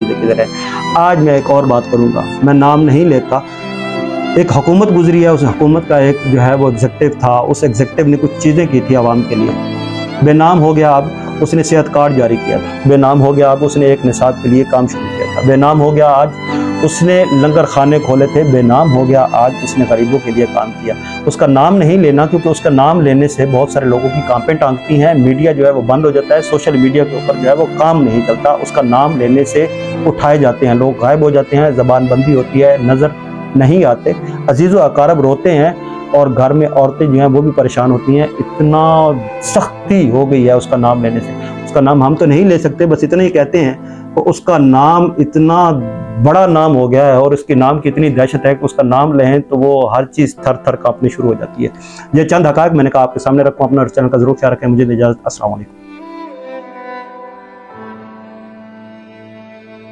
किधर है। आज मैं एक और बात करूंगा, मैं नाम नहीं लेता। एक हुकूमत गुजरी है, उस हुकूमत का एक जो है वो एग्जीक्यूटिव था, उस एग्जीक्यूटिव ने कुछ चीज़ें की थी आवाम के लिए, बेनाम हो गया। अब उसने सेहत कार्ड जारी किया था, बेनाम हो गया। अब उसने एक निसाब के लिए काम शुरू किया था, बेनाम हो गया। आज उसने लंगर खाने खोले थे, बेनाम हो गया। आज उसने गरीबों के लिए काम किया। उसका नाम नहीं लेना, क्योंकि उसका नाम लेने से बहुत सारे लोगों की कांपें टांगती हैं, मीडिया जो है वो बंद हो जाता है, सोशल मीडिया के ऊपर जो है वो काम नहीं चलता। उसका नाम लेने से उठाए जाते हैं लोग, गायब हो जाते हैं, ज़बानबंदी होती है, नज़र नहीं आते, अजीज़ व अकारब रोते हैं, और घर में औरतें जो हैं वो भी परेशान होती हैं। इतना सख्ती हो गई है उसका नाम लेने से। उसका नाम हम तो नहीं ले सकते, बस इतना ही कहते हैं, तो उसका नाम इतना बड़ा नाम हो गया है और उसके नाम की इतनी दहशत है कि उसका नाम लें तो वो हर चीज़ थर थर कांपनी शुरू हो जाती है। ये चंद हक़ाइक़ मैंने कहा आपके सामने रखूँ। अपना चैनल का जरूर ख्याल रखें। मुझे इजाज़त। अस्सलाम वालेकुम।